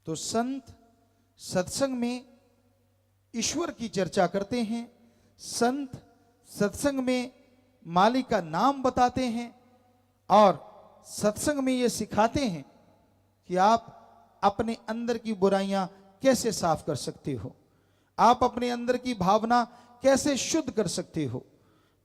तो संत सत्संग में ईश्वर की चर्चा करते हैं, संत सत्संग में मालिक का नाम बताते हैं और सत्संग में ये सिखाते हैं कि आप अपने अंदर की बुराइयां कैसे साफ कर सकते हो, आप अपने अंदर की भावना कैसे शुद्ध कर सकते हो।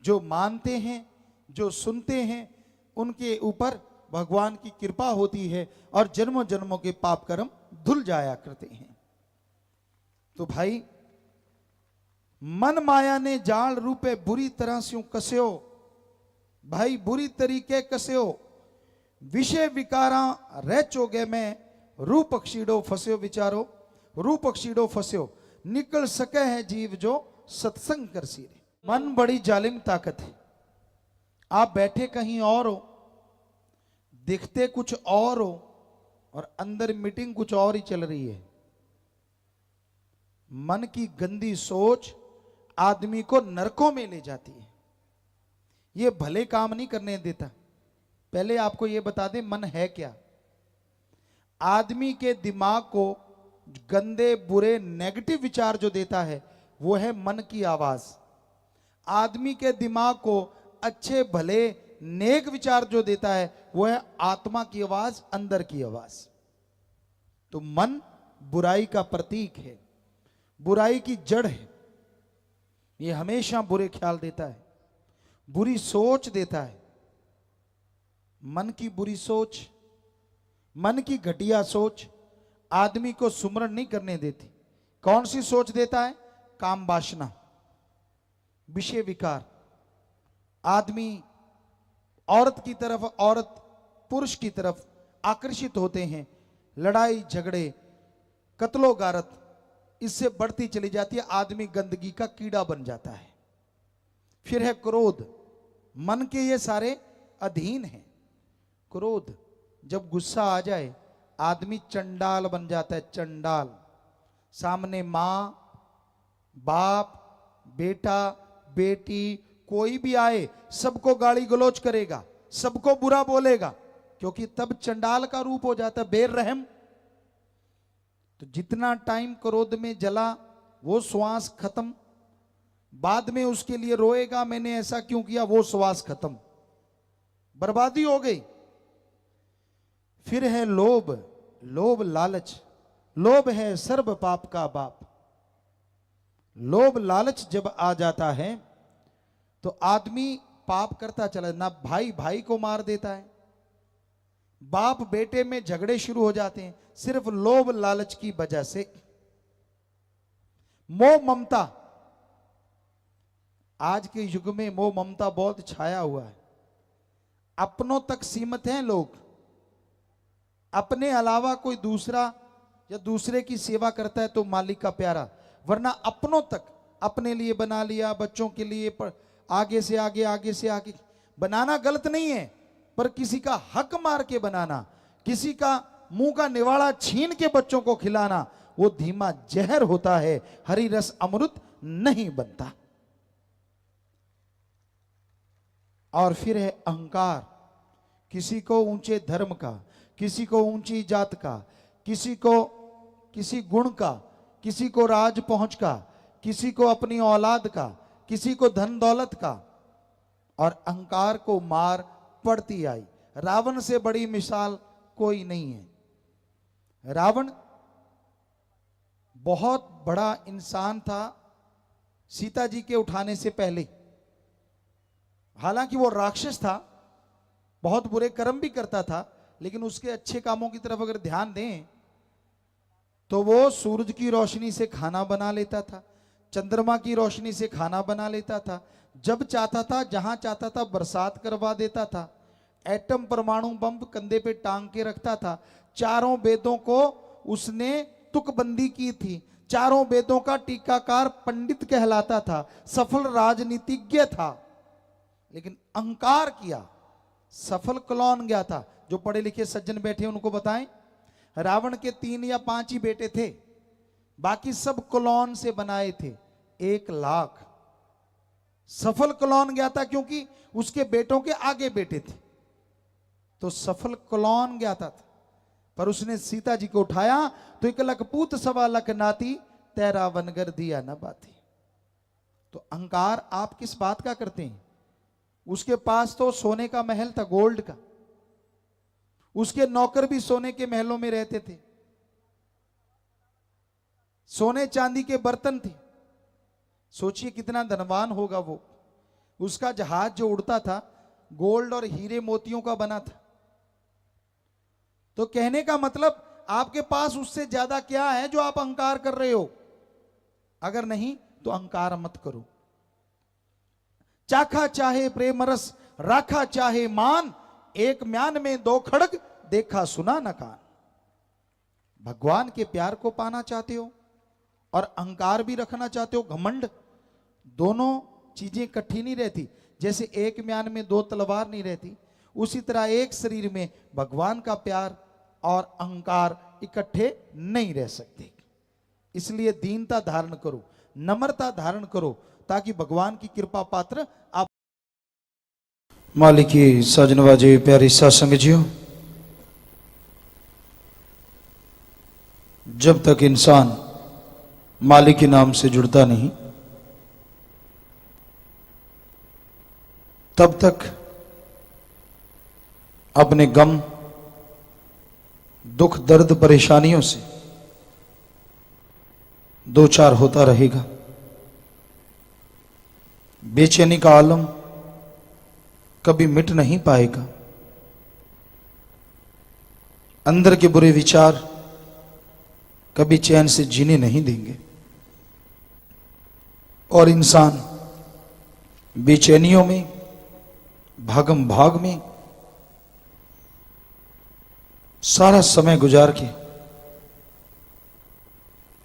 जो मानते हैं, जो सुनते हैं, उनके ऊपर भगवान की कृपा होती है और जन्मों जन्मों के पाप कर्म धुल जाया करते हैं। तो भाई, मन माया ने जाल रूपे बुरी तरह से कस्यो, भाई बुरी तरीके कस्यो, विषय विकारा रह चोगे में रूप अक्षीडो फस्यो, विचारो रूप अक्षीडो फस्यो, निकल सके है जीव जो सत्संग कर सीरे। मन बड़ी जालिम ताकत है। आप बैठे कहीं और हो, दिखते कुछ और हो और अंदर मीटिंग कुछ और ही चल रही है। मन की गंदी सोच आदमी को नरकों में ले जाती है, ये भले काम नहीं करने देता। पहले आपको ये बता दें, मन है क्या। आदमी के दिमाग को गंदे बुरे नेगेटिव विचार जो देता है वो है मन की आवाज। आदमी के दिमाग को अच्छे भले नेक विचार जो देता है वो है आत्मा की आवाज, अंदर की आवाज। तो मन बुराई का प्रतीक है, बुराई की जड़ है। ये हमेशा बुरे ख्याल देता है, बुरी सोच देता है। मन की बुरी सोच, मन की घटिया सोच आदमी को सुमरण नहीं करने देती। कौन सी सोच देता है? काम वासना, विषय विकार। आदमी औरत की तरफ, औरत पुरुष की तरफ आकर्षित होते हैं। लड़ाई झगड़े, कत्लो गारत इससे बढ़ती चली जाती है। आदमी गंदगी का कीड़ा बन जाता है। फिर है क्रोध, मन के ये सारे अधीन हैं। क्रोध, जब गुस्सा आ जाए आदमी चंडाल बन जाता है, चंडाल। सामने मां, बाप, बेटा, बेटी कोई भी आए सबको गाली गलौज करेगा, सबको बुरा बोलेगा, क्योंकि तब चंडाल का रूप हो जाता है, बेरहम। तो जितना टाइम क्रोध में जला वो श्वास खत्म, बाद में उसके लिए रोएगा मैंने ऐसा क्यों किया, वो श्वास खत्म, बर्बादी हो गई। फिर है लोभ, लोभ लालच। लोभ है सर्व पाप का बाप। लोभ लालच जब आ जाता है तो आदमी पाप करता चला, ना भाई भाई को मार देता है, बाप बेटे में झगड़े शुरू हो जाते हैं, सिर्फ लोभ लालच की वजह से। मोह ममता, आज के युग में मोह ममता बहुत छाया हुआ है। अपनों तक सीमित हैं लोग, अपने अलावा कोई दूसरा या दूसरे की सेवा करता है तो मालिक का प्यारा, वरना अपनों तक अपने लिए बना लिया, बच्चों के लिए आगे से आगे, आगे से आगे। बनाना गलत नहीं है, पर किसी का हक मार के बनाना, किसी का मुंह का निवाड़ा छीन के बच्चों को खिलाना, वो धीमा जहर होता है, हरी रस अमृत नहीं बनता। और फिर है अहंकार, किसी को ऊंचे धर्म का, किसी को ऊंची जात का, किसी को किसी गुण का, किसी को राज पहुंच का, किसी को अपनी औलाद का, किसी को धन दौलत का। और अहंकार को मार पड़ती आई। रावण से बड़ी मिसाल कोई नहीं है। रावण बहुत बड़ा इंसान था सीता जी के उठाने से पहले। हालांकि वो राक्षस था, बहुत बुरे कर्म भी करता था, लेकिन उसके अच्छे कामों की तरफ अगर ध्यान दें तो वो सूरज की रोशनी से खाना बना लेता था, चंद्रमा की रोशनी से खाना बना लेता था, जब चाहता था जहां चाहता था बरसात करवा देता था, एटम परमाणु बम कंधे पे टांग के रखता था। चारों वेदों को उसने तुकबंदी की थी, चारों वेदों का टीकाकार पंडित कहलाता था, सफल राजनीतिज्ञ था। लेकिन अहंकार किया, सफल क्लॉन गया था। जो पढ़े लिखे सज्जन बैठे उनको बताएं, रावण के 3 या 5 ही बेटे थे, बाकी सब क्लॉन से बनाए थे। 1 लाख सफल क्लॉन गया था, क्योंकि उसके बेटों के आगे बेटे थे, तो सफल क्लॉन गया था। पर उसने सीता जी को उठाया तो एक लखपूत सवा लख नाती, तेरा वनगर दिया न बाती। तो अहंकार आप किस बात का करते हैं? उसके पास तो सोने का महल था, गोल्ड का, उसके नौकर भी सोने के महलों में रहते थे, सोने चांदी के बर्तन थे। सोचिए कितना धनवान होगा वो। उसका जहाज जो उड़ता था गोल्ड और हीरे मोतियों का बना था। तो कहने का मतलब आपके पास उससे ज्यादा क्या है जो आप अहंकार कर रहे हो? अगर नहीं तो अहंकार मत करो। चाखा चाहे प्रेम रस, राखा चाहे मान, एक म्यान में दो खड़ग, देखा सुना न कान। भगवान के प्यार को पाना चाहते हो और अहंकार भी रखना चाहते हो, घमंड, दोनों चीजें इकट्ठी नहीं रहती। जैसे एक म्यान में दो तलवार नहीं रहती, उसी तरह एक शरीर में भगवान का प्यार और अहंकार इकट्ठे नहीं रह सकते। इसलिए दीनता धारण करो, नम्रता धारण करो, ताकि भगवान की कृपा पात्र आप। मालिकी सजनवाजी प्यारी सत्संग जियो, जब तक इंसान मालिक के नाम से जुड़ता नहीं तब तक अपने गम, दुख, दर्द, परेशानियों से दो चार होता रहेगा। बेचैनी का आलम कभी मिट नहीं पाएगा। अंदर के बुरे विचार कभी चैन से जीने नहीं देंगे और इंसान बेचैनियों में, भागम भाग में सारा समय गुजार के,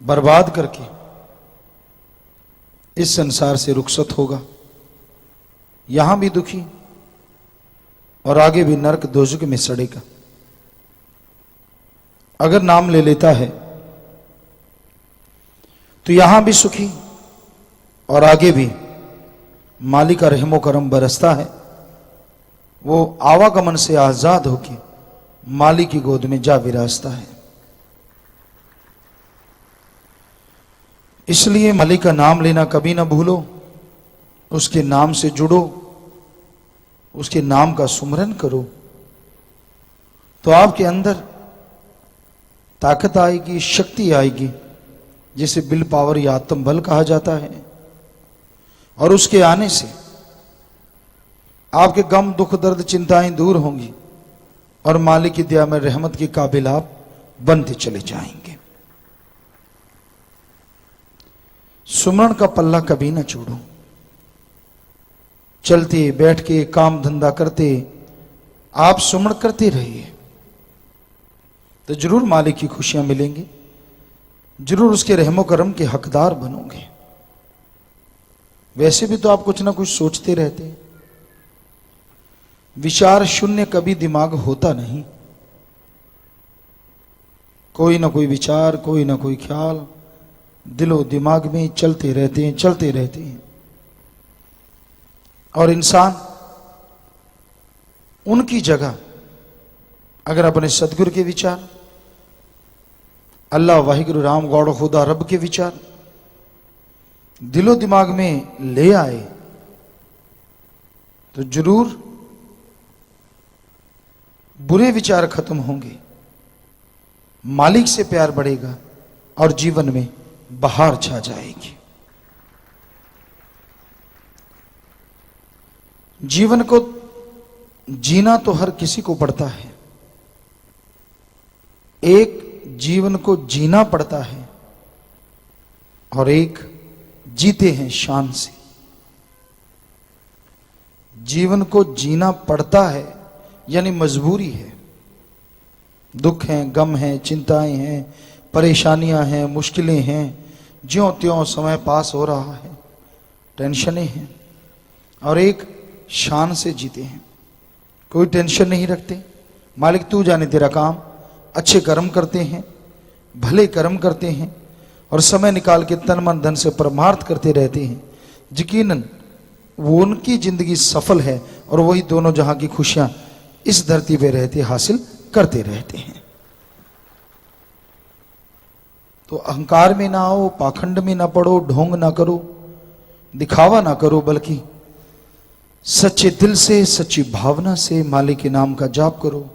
बर्बाद करके इस संसार से रुखसत होगा। यहां भी दुखी और आगे भी नरक दोजख में सड़ेगा। अगर नाम ले लेता है तो यहां भी सुखी और आगे भी मालिक का रहमो करम बरसता है। वो आवागमन से आजाद होके मालिक की गोद में जा विराजता है। इसलिए मालिक का नाम लेना कभी ना भूलो, उसके नाम से जुड़ो, उसके नाम का सुमरन करो, तो आपके अंदर ताकत आएगी, शक्ति आएगी, जिसे विल पावर या आत्म बल कहा जाता है। और उसके आने से आपके गम, दुख, दर्द, चिंताएं दूर होंगी और मालिक की दया में रहमत के काबिल आप बनते चले जाएंगे। सुमरण का पल्ला कभी ना छोड़ो। चलते बैठ के काम धंधा करते आप सुमरण करते रहिए, तो जरूर मालिक की खुशियां मिलेंगी, जरूर उसके रहमो करम के हकदार बनोगे। वैसे भी तो आप कुछ ना कुछ सोचते रहते हैं। विचार शून्य कभी दिमाग होता नहीं। कोई ना कोई विचार, कोई ना कोई ख्याल दिलो दिमाग में चलते रहते हैं, चलते रहते हैं। और इंसान उनकी जगह अगर अपने सदगुरु के विचार, अल्लाह, वाहिगुरु, राम, गौड़, खुदा, रब के विचार दिलो दिमाग में ले आए तो जरूर बुरे विचार खत्म होंगे, मालिक से प्यार बढ़ेगा और जीवन में बहार छा जाएगी। जीवन को जीना तो हर किसी को पड़ता है। एक जीवन को जीना पड़ता है और एक जीते हैं शान से। जीवन को जीना पड़ता है यानी मजबूरी है। दुख हैं, गम हैं, चिंताएं हैं, परेशानियां हैं, मुश्किलें हैं, ज्यों त्यों समय पास हो रहा है, टेंशनें हैं। और एक शान से जीते हैं, कोई टेंशन नहीं रखते। मालिक तू जाने तेरा काम, अच्छे कर्म करते हैं, भले कर्म करते हैं और समय निकाल के तन मन धन से परमार्थ करते रहते हैं। यकीनन वो उनकी जिंदगी सफल है और वही दोनों जहां की खुशियां इस धरती पे रहते हासिल करते रहते हैं। तो अहंकार में ना आओ, पाखंड में ना पड़ो, ढोंग ना करो, दिखावा ना करो, बल्कि सच्चे दिल से, सच्ची भावना से मालिक के नाम का जाप करो।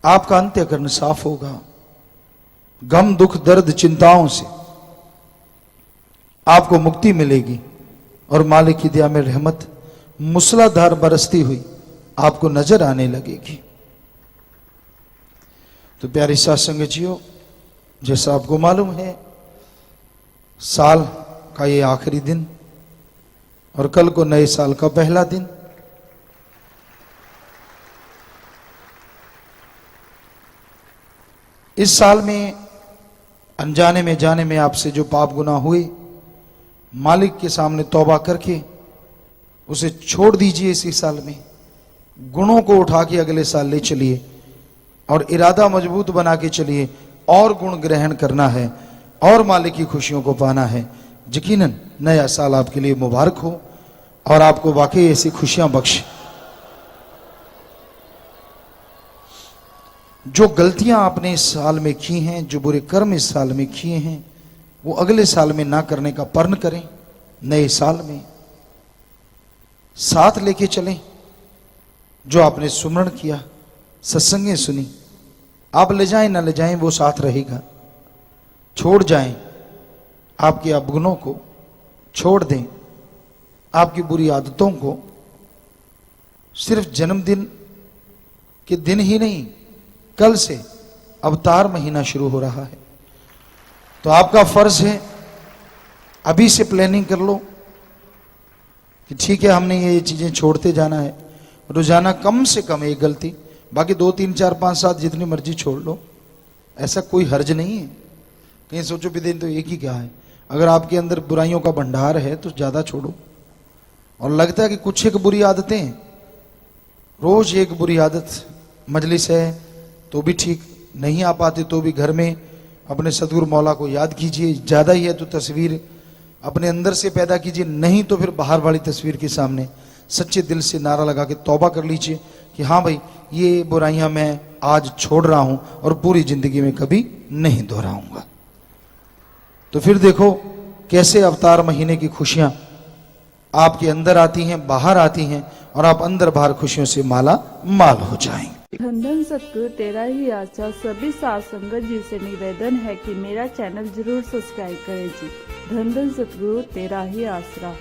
आपका अंत्यकरण साफ होगा। गम, दुख, दर्द, चिंताओं से आपको मुक्ति मिलेगी और मालिक की दया में रहमत मूसलाधार बरसती हुई आपको नजर आने लगेगी। तो प्यारी साथ संगतियों, जैसा आपको मालूम है, साल का ये आखिरी दिन और कल को नए साल का पहला दिन। इस साल में अनजाने में जाने में आपसे जो पाप गुनाह हुए, मालिक के सामने तौबा करके उसे छोड़ दीजिए। इसी साल में गुणों को उठा के अगले साल ले चलिए और इरादा मजबूत बना के चलिए। और गुण ग्रहण करना है और मालिक की खुशियों को पाना है। यकीनन नया साल आपके लिए मुबारक हो और आपको वाकई ऐसी खुशियां बख्शे। जो गलतियां आपने इस साल में की हैं, जो बुरे कर्म इस साल में किए हैं, वो अगले साल में ना करने का प्रण करें। नए साल में साथ लेके चलें। जो आपने सुमरण किया, सत्संगें सुनी, आप ले जाएं ना ले जाएं, वो साथ रहेगा। छोड़ जाएं, आपके अवगुणों को छोड़ दें, आपकी बुरी आदतों को। सिर्फ जन्मदिन के दिन ही नहीं, कल से अवतार महीना शुरू हो रहा है। तो आपका फर्ज है अभी से प्लानिंग कर लो कि ठीक है, हमने ये चीजें छोड़ते जाना है। रोजाना कम से कम एक गलती, बाकी 2, 3, 4, 5, 7 जितनी मर्जी छोड़ लो, ऐसा कोई हर्ज नहीं है। कहीं सोचो भी दिन तो एक ही क्या है। अगर आपके अंदर बुराइयों का भंडार है तो ज्यादा छोड़ो। और लगता है कि कुछ एक बुरी आदतें, रोज एक बुरी आदत, मजलिस है तो भी ठीक, नहीं आ पाते तो भी घर में अपने सदगुरु मौला को याद कीजिए। ज्यादा ही है तो तस्वीर अपने अंदर से पैदा कीजिए, नहीं तो फिर बाहर वाली तस्वीर के सामने सच्चे दिल से नारा लगा के तौबा कर लीजिए कि हाँ भाई, ये बुराइयां मैं आज छोड़ रहा हूं और पूरी जिंदगी में कभी नहीं दोहराऊंगा। तो फिर देखो कैसे अवतार महीने की खुशियां आपके अंदर आती हैं, बाहर आती हैं और आप अंदर बाहर खुशियों से माला माल हो जाएंगे। धन धन सतगुरु तेरा ही आशा। सभी साथ संगत जी से निवेदन है कि मेरा चैनल जरूर सब्सक्राइब करें जी। धन धन सतगुरु तेरा ही आसरा।